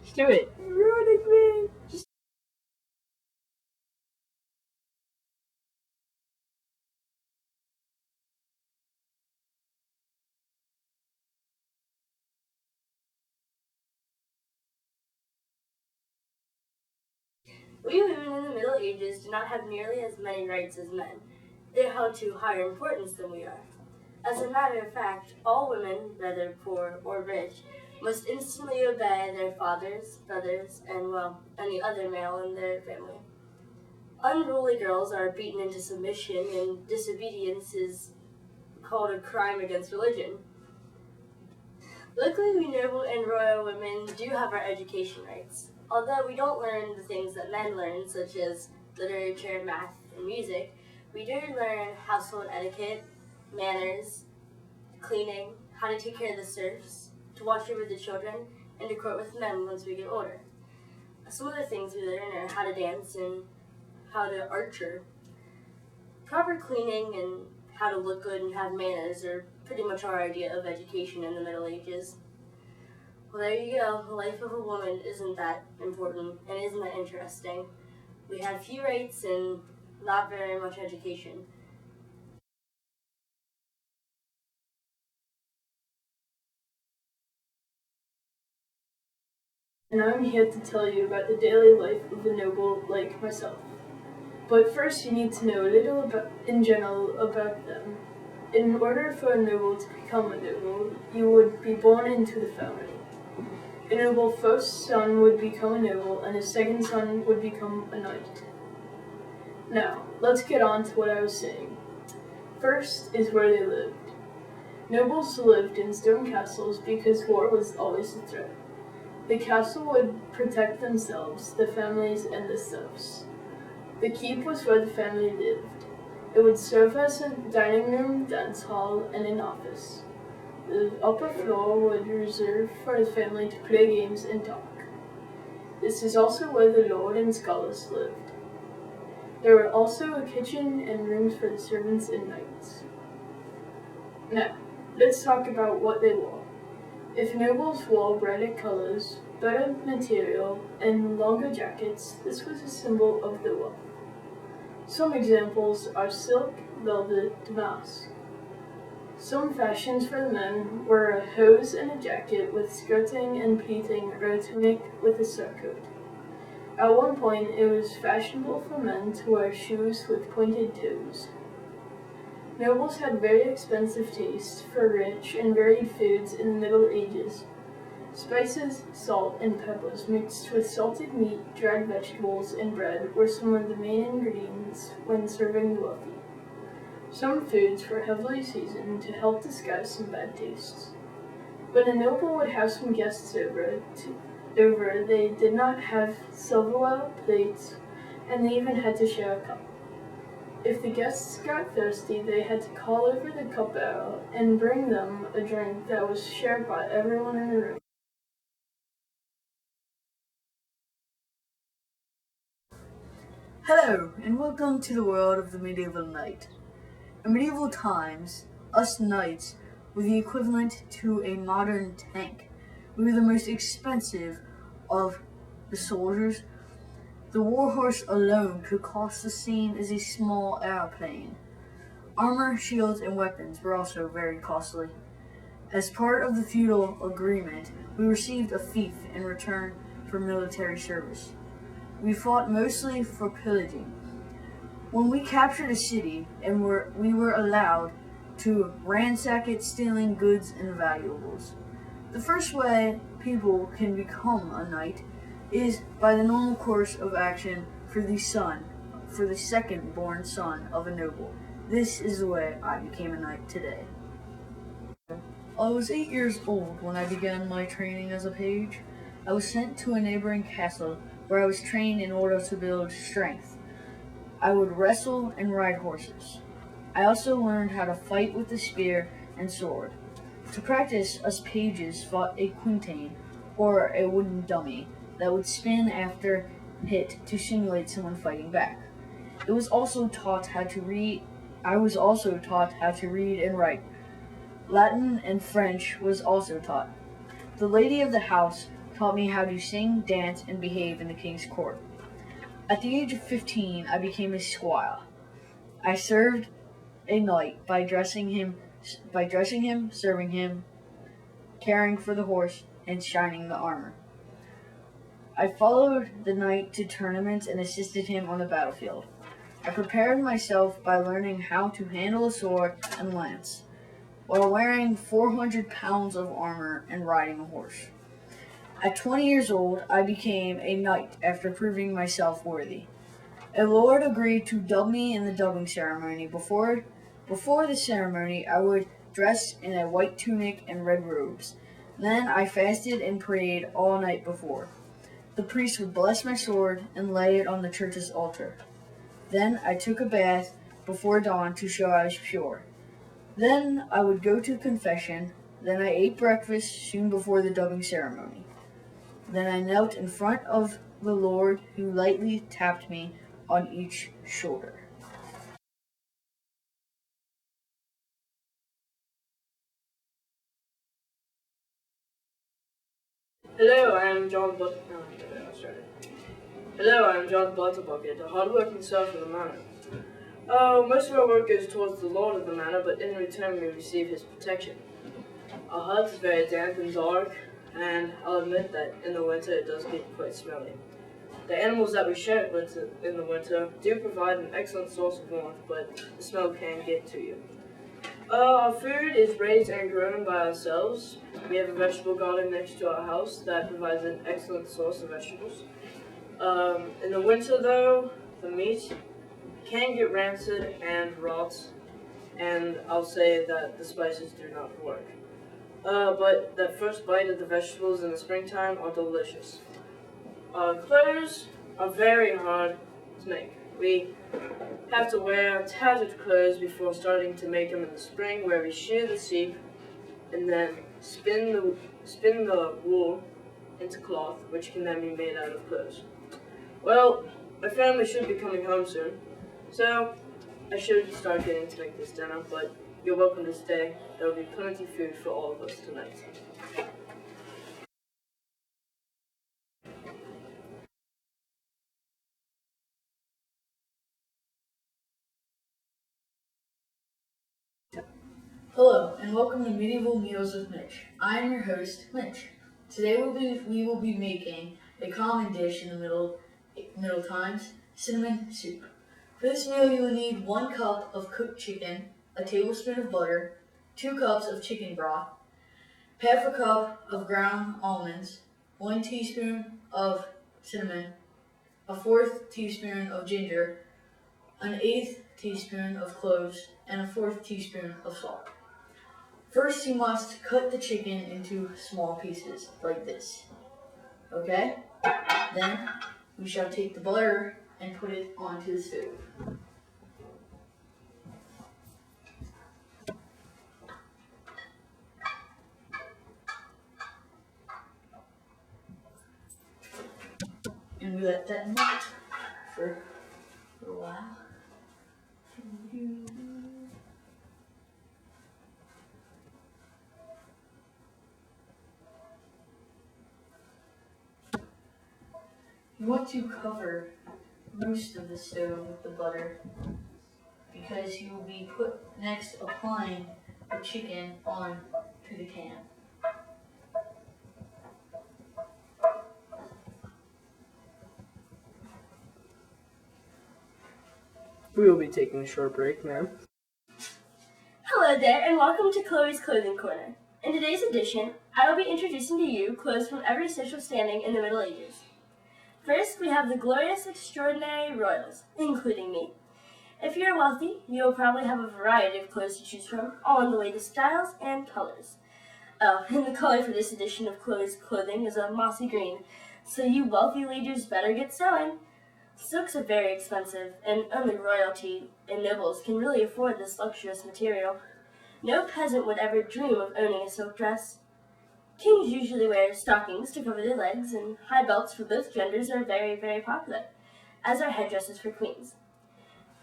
Just do it. You're ruining me. We women in the Middle Ages do not have nearly as many rights as men. They are held to higher importance than we are. As a matter of fact, all women, whether poor or rich, must instantly obey their fathers, brothers, and, well, any other male in their family. Unruly girls are beaten into submission, and disobedience is called a crime against religion. Luckily, we noble and royal women do have our education rights. Although we don't learn the things that men learn, such as literature, math, and music, we do learn household etiquette, manners, cleaning, how to take care of the serfs, to watch over the children, and to court with men once we get older. Some other things we learn are how to dance and how to archer. Proper cleaning and how to look good and have manners are pretty much our idea of education in the Middle Ages. Well, there you go. The life of a woman isn't that important and isn't that interesting. We have few rights and not very much education. And I'm here to tell you about the daily life of a noble like myself. But first you need to know a little in general about them. In order for a noble to become a noble, you would be born into the family. A noble's first son would become a noble, and his second son would become a knight. Now, let's get on to what I was saying. First is where they lived. Nobles lived in stone castles because war was always a threat. The castle would protect themselves, the families, and the serfs. The keep was where the family lived. It would serve as a dining room, dance hall, and an office. The upper floor would reserve for the family to play games and talk. This is also where the lord and scholars lived. There were also a kitchen and rooms for the servants and knights. Now, let's talk about what they wore. If nobles wore brighter colors, better material, and longer jackets, this was a symbol of their wealth. Some examples are silk, velvet, damask. Some fashions for the men were a hose and a jacket with skirting and pleating, or a tunic with a surcoat. At one point, it was fashionable for men to wear shoes with pointed toes. Nobles had very expensive taste for rich and varied foods in the Middle Ages. Spices, salt, and peppers mixed with salted meat, dried vegetables, and bread were some of the main ingredients when serving the wealthy. Some foods were heavily seasoned to help disguise some bad tastes. When a noble would have some guests over, they did not have silverware, plates, and they even had to share a cup. If the guests got thirsty, they had to call over the cupbearer and bring them a drink that was shared by everyone in the room. Hello, and welcome to the world of the medieval knight. In medieval times, us knights were the equivalent to a modern tank. We were the most expensive of the soldiers. The warhorse alone could cost the same as a small airplane. Armor, shields, and weapons were also very costly. As part of the feudal agreement, we received a fief in return for military service. We fought mostly for pillaging. When we captured a city and we were allowed to ransack it, stealing goods and valuables. The first way people can become a knight is by the normal course of action for the second born son of a noble. This is the way I became a knight today. I was 8 years old when I began my training as a page. I was sent to a neighboring castle where I was trained in order to build strength. I would wrestle and ride horses. I also learned how to fight with the spear and sword. To practice, us pages fought a quintain, or a wooden dummy, that would spin after hit to simulate someone fighting back. I was also taught how to read and write. Latin and French was also taught. The lady of the house taught me how to sing, dance, and behave in the king's court. At the age of 15, I became a squire. I served a knight by dressing him, serving him, caring for the horse, and shining the armor. I followed the knight to tournaments and assisted him on the battlefield. I prepared myself by learning how to handle a sword and lance, while wearing 400 pounds of armor and riding a horse. At 20 years old, I became a knight after proving myself worthy. A lord agreed to dub me in the dubbing ceremony. Before the ceremony, I would dress in a white tunic and red robes. Then I fasted and prayed all night before. The priest would bless my sword and lay it on the church's altar. Then I took a bath before dawn to show I was pure. Then I would go to confession. Then I ate breakfast soon before the dubbing ceremony. Then I knelt in front of the Lord, who lightly tapped me on each shoulder. Hello, I am John Butterbucket, a hard-working serf of the manor. Most of our work goes towards the lord of the manor, but in return we receive his protection. Our hut is very damp and dark, and I'll admit that in the winter it does get quite smelly. The animals that we share in the winter do provide an excellent source of warmth, but the smell can get to you. Our food is raised and grown by ourselves. We have a vegetable garden next to our house that provides an excellent source of vegetables. In the winter, though, the meat can get rancid and rot, and I'll say that the spices do not work. But that first bite of the vegetables in the springtime are delicious. Our clothes are very hard to make. We have to wear tattered clothes before starting to make them in the spring, where we shear the sheep and then spin the wool into cloth, which can then be made out of clothes. Well, my family should be coming home soon, so I should start getting to make this dinner, but you're welcome to stay. There will be plenty of food for all of us tonight. Hello, and welcome to Medieval Meals with Mitch. I am your host, Mitch. Today we will be making a common dish in the Middle Times, cinnamon soup. For this meal, you will need 1 cup of cooked chicken, a tablespoon of butter, 2 cups of chicken broth, half a cup of ground almonds, 1 teaspoon of cinnamon, a 1/4 teaspoon of ginger, an 1/8 teaspoon of cloves, and a 1/4 teaspoon of salt. First, you must cut the chicken into small pieces, like this. Okay? Then, we shall take the butter and put it onto the stove. And we let that melt for a little while. You want to cover most of the stove with the butter because you will be next applying the chicken on to the can. We will be taking a short break, ma'am. Hello there, and welcome to Chloe's Clothing Corner. In today's edition, I will be introducing to you clothes from every social standing in the Middle Ages. First, we have the glorious, extraordinary royals, including me. If you're wealthy, you'll probably have a variety of clothes to choose from, all in the latest styles and colors. And the color for this edition of Chloe's Clothing is a mossy green, so you wealthy leaders better get sewing. Silks are very expensive, and only royalty and nobles can really afford this luxurious material. No peasant would ever dream of owning a silk dress. Kings usually wear stockings to cover their legs, and high belts for both genders are very, very popular, as are headdresses for queens.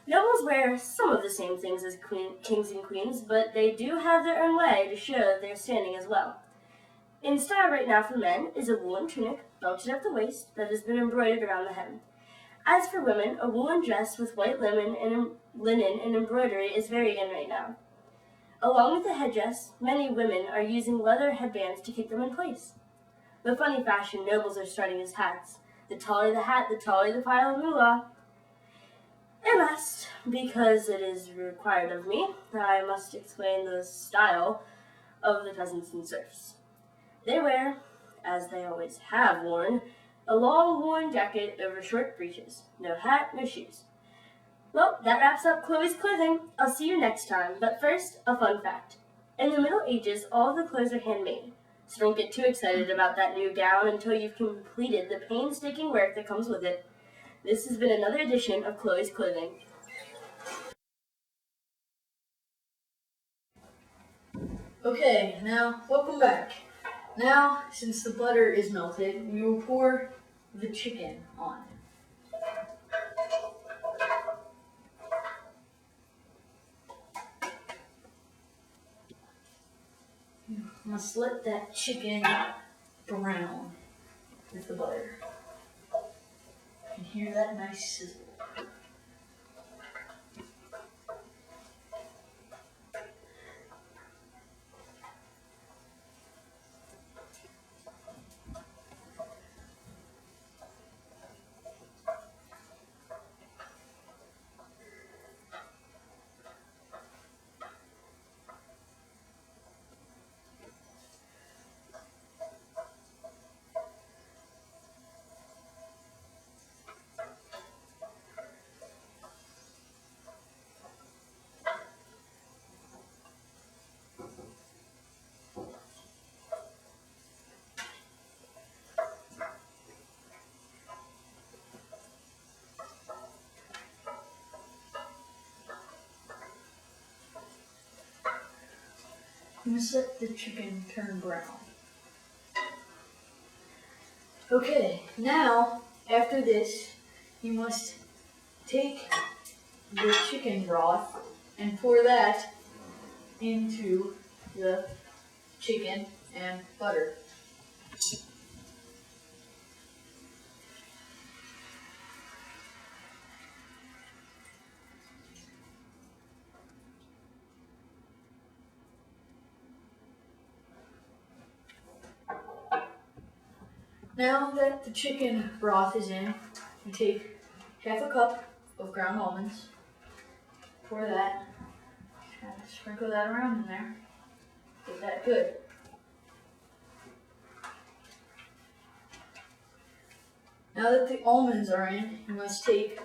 Nobles wear some of the same things as kings and queens, but they do have their own way to show their standing as well. In style right now for men is a woolen tunic, belted at the waist, that has been embroidered around the hem. As for women, a woolen dress with white linen and embroidery is very in right now. Along with the headdress, many women are using leather headbands to keep them in place. The funny fashion nobles are starting as hats. The taller the hat, the taller the pile of moolah. I must, because it is required of me, I must explain the style of the peasants and serfs. They wear, as they always have worn, a long woolen jacket over short breeches. No hat, no shoes. Well, that wraps up Chloe's clothing. I'll see you next time, but first, a fun fact. In the Middle Ages, all of the clothes are handmade, so don't get too excited about that new gown until you've completed the painstaking work that comes with it. This has been another edition of Chloe's Clothing. Okay, now, welcome back. Now, since the butter is melted, we will pour the chicken on. You must let that chicken brown with the butter. You can hear that nice sizzle. You must let the chicken turn brown. Okay, now, after this, you must take the chicken broth and pour that into the chicken and butter. Now that the chicken broth is in, you take half a cup of ground almonds, pour that, and sprinkle that around in there. Get that good. Now that the almonds are in, you must take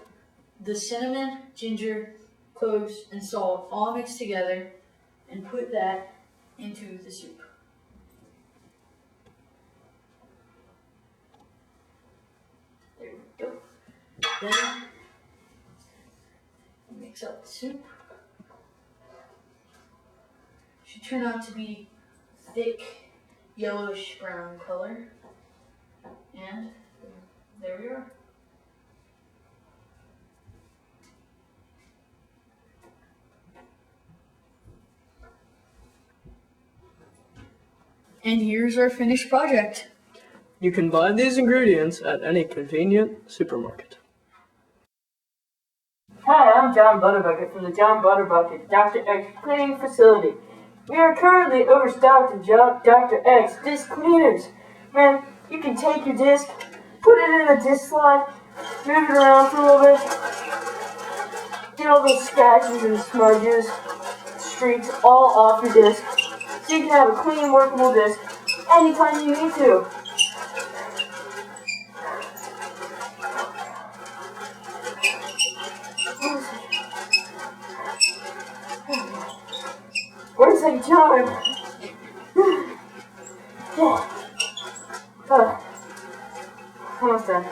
the cinnamon, ginger, cloves, and salt all mixed together and put that into the soup. There we go. Then mix up the soup. Should turn out to be thick, yellowish brown color. And there we are. And here's our finished project. You can buy these ingredients at any convenient supermarket. Hi, I'm John Butterbucket from the John Butterbucket Dr. X Cleaning Facility. We are currently overstocked in Dr. X disc cleaners. Man, you can take your disc, put it in a disc slot, move it around for a little bit, get all those scratches and smudges, streaks all off your disc, so you can have a clean, workable disc anytime you need to. Where's that time? Almost done.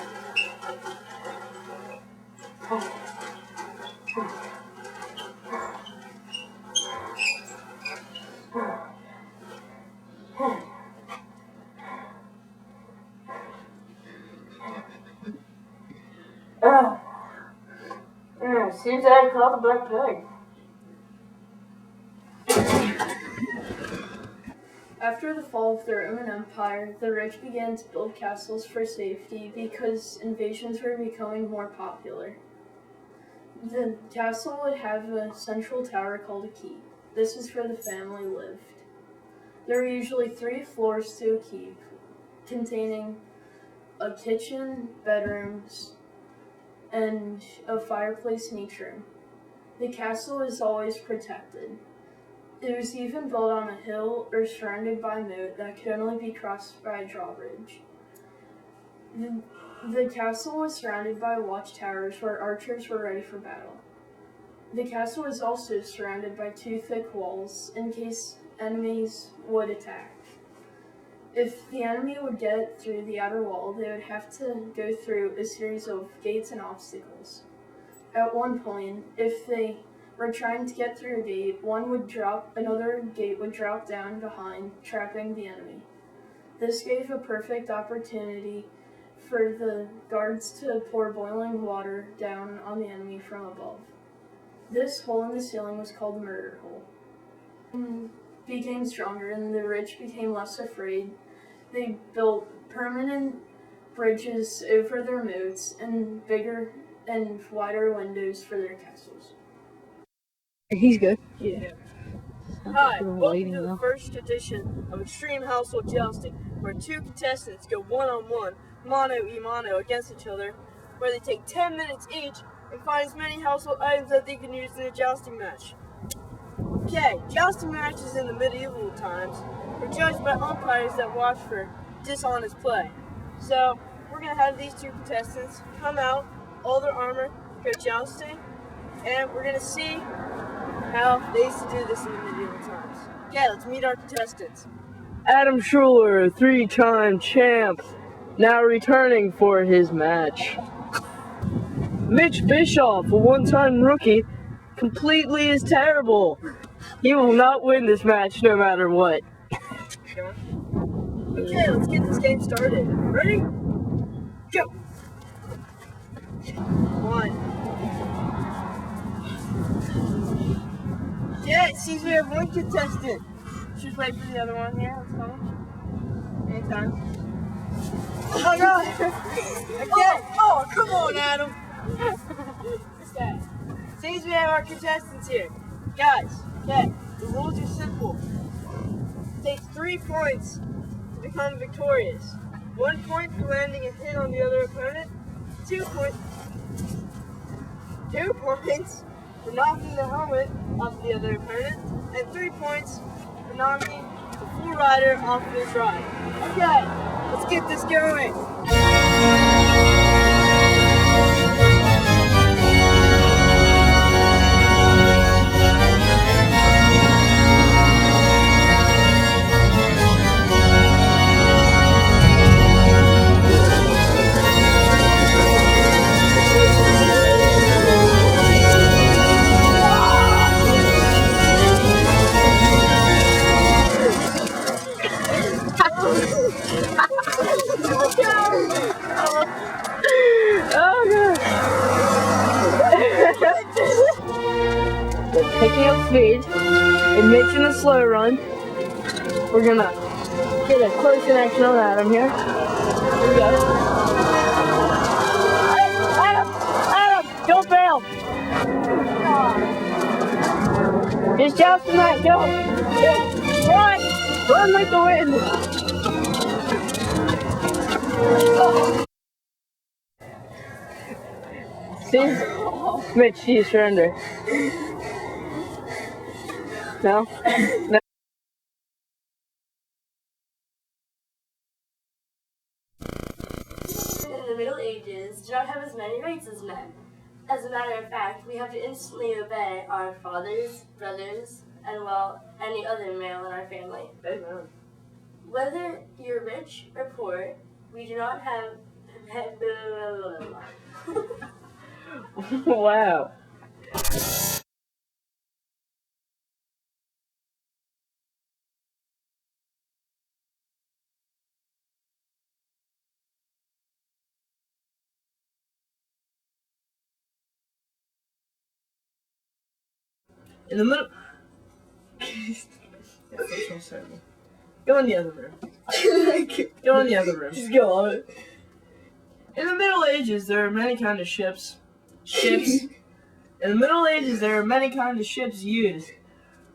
Seems I caught the black pig. After the fall of the Roman Empire, the rich began to build castles for safety because invasions were becoming more popular. The castle would have a central tower called a keep. This is where the family lived. There were usually 3 floors to a keep, containing a kitchen, bedrooms, and a fireplace in each room. The castle was always protected. It was even built on a hill or surrounded by a moat that could only be crossed by a drawbridge. The castle was surrounded by watchtowers where archers were ready for battle. The castle was also surrounded by 2 thick walls in case enemies would attack. If the enemy would get through the outer wall, they would have to go through a series of gates and obstacles. At one point, if they were trying to get through a gate, another gate would drop down behind, trapping the enemy. This gave a perfect opportunity for the guards to pour boiling water down on the enemy from above. This hole in the ceiling was called the murder hole. Became stronger and the rich became less afraid. They built permanent bridges over their moats and bigger and wider windows for their castles. He's good. Yeah. Hi, Been welcome waiting, to the though. first edition of Extreme Household Jousting, where 2 contestants go one-on-one, mano-a-mano against each other, where they take 10 minutes each and find as many household items that they can use in a jousting match. Okay, jousting matches in the medieval times were judged by umpires that watched for dishonest play. So, we're going to have these 2 contestants come out, all their armor, go jousting, and we're going to see how they used to do this in the medieval times. Okay, let's meet our contestants. Adam Schuler, 3-time champ, now returning for his match. Mitch Bischoff, a 1-time rookie, completely is terrible. He will not win this match no matter what. Okay, let's get this game started. Ready? Go! 1. Yeah, it seems we have 1 contestant. Just wait for the other one here. Let's come. Anytime. Oh my god! Okay! Oh, come on, Adam! Okay. Seems we have our contestants here. Guys, okay, the rules are simple. It takes 3 points to become victorious. 1 point for landing a hit on the other opponent. 2 points for knocking the helmet off the other opponent, and 3 points for knocking the full rider off of his ride. Okay, let's get this going. Picking up speed and making a slow run. We're gonna get a close connection on Adam here. Here we go. Adam, don't fail. Just joust from that, go. Run like the wind. See? Mitch, you surrender. No? No. In the Middle Ages, do not have as many rights as men. As a matter of fact, we have to instantly obey our fathers, brothers, and, well, any other male in our family. Amen. Whether you're rich or poor, we do not have... Wow. In the middle. That's so terrible. Go in the other room. Go in the other room. Just go on. In the Middle Ages, there are many kind of ships. In the Middle Ages, there are many kind of ships used.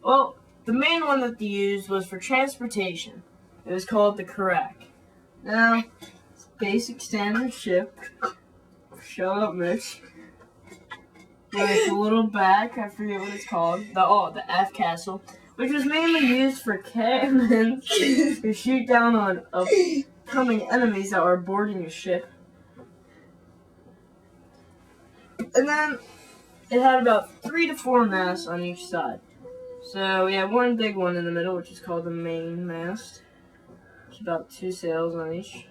Well, the main one that they used was for transportation. It was called the carrack. Now, it's a basic standard ship. Shut up, Mitch. With a little back, I forget what it's called. The aft castle, which was mainly used for cannons to shoot down on upcoming enemies that were boarding a ship. And then it had about 3 to 4 masts on each side. So we have one big one in the middle, which is called the main mast. It's about 2 sails on each.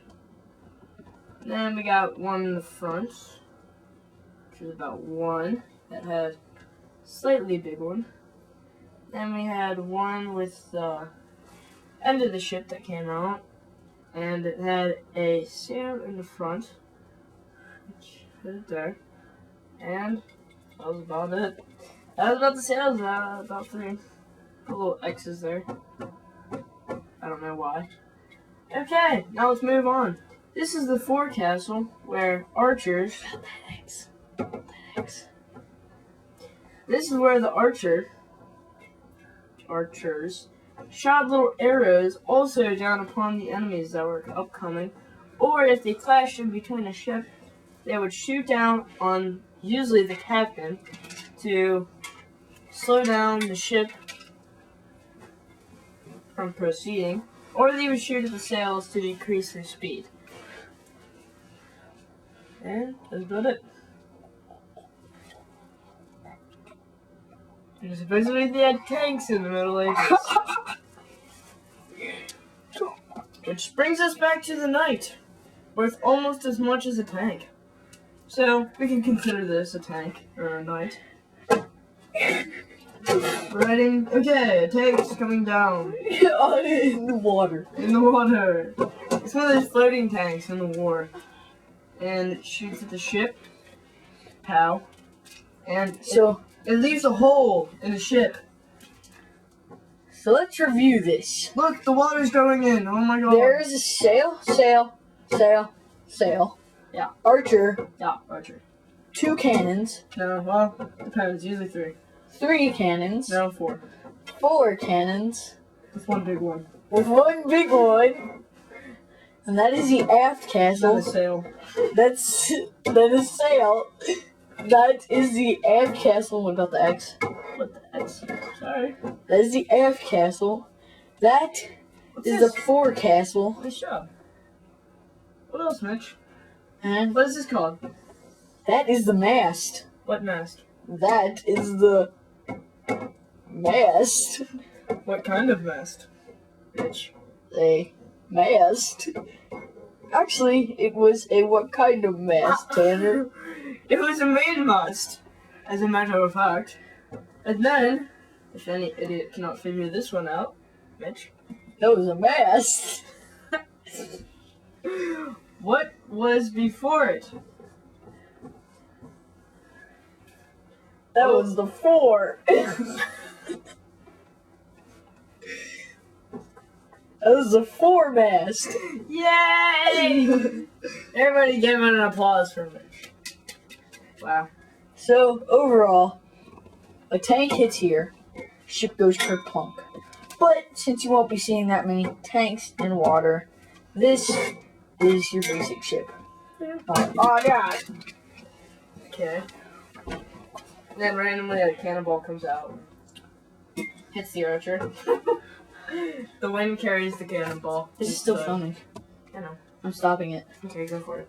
Then we got one in the front, which is about 1 that had a slightly big one. Then we had one with the end of the ship that came out, and it had a sail in the front, which is there. And that was about it. That was about the sails, about 3. The little X's there. I don't know why. Okay, now let's move on. This is the forecastle where archers. This is where the archers shot little arrows also down upon the enemies that were upcoming. Or if they clashed in between a ship, they would shoot down on usually the captain to slow down the ship from proceeding, or they would shoot at the sails to decrease their speed. And that's about it. And supposedly they had tanks in the Middle Ages. Which brings us back to the knight, worth almost as much as a tank. So, we can consider this a tank, or a knight. Riding, okay, a tank's coming down. In the water. In the water. It's one of those floating tanks in the war. And it shoots at the ship. Pow. And So it leaves a hole in the ship. let's review this. Look, the water's going in. Oh my god. There is a sail. Yeah. Archer, Yeah, Archer. 2 cannons, No, well, depends. Usually 3. 3 cannons, No, 4. 4 cannons, With one big one. with 1 big one. And that is the aft Not castle. a sail. That is sail. That is the aft castle. What about the X? What the X? Sorry. That is the aft castle. That What's is this? the forecastle. Nice job. What else, Mitch? And What is this called? that is the mast. What mast? That is the mast. What kind of mast? Mitch. A mast. Actually, it was a what kind of mast, Tanner? It was a main mast, as a matter of fact. And then, if any idiot cannot figure this one out, Mitch, That was a mast. what was before it? That was the fore. That was the foremast. Yay! Everybody give it an applause for Mitch. Wow. So, overall, a tank hits here, ship goes kerplunk. But since you won't be seeing that many tanks in water, this is your basic ship. Oh, yeah. Okay. Then randomly a cannonball comes out. Hits the archer. The wind carries the cannonball. This is still filming. I know. I'm stopping it. Okay, go for it.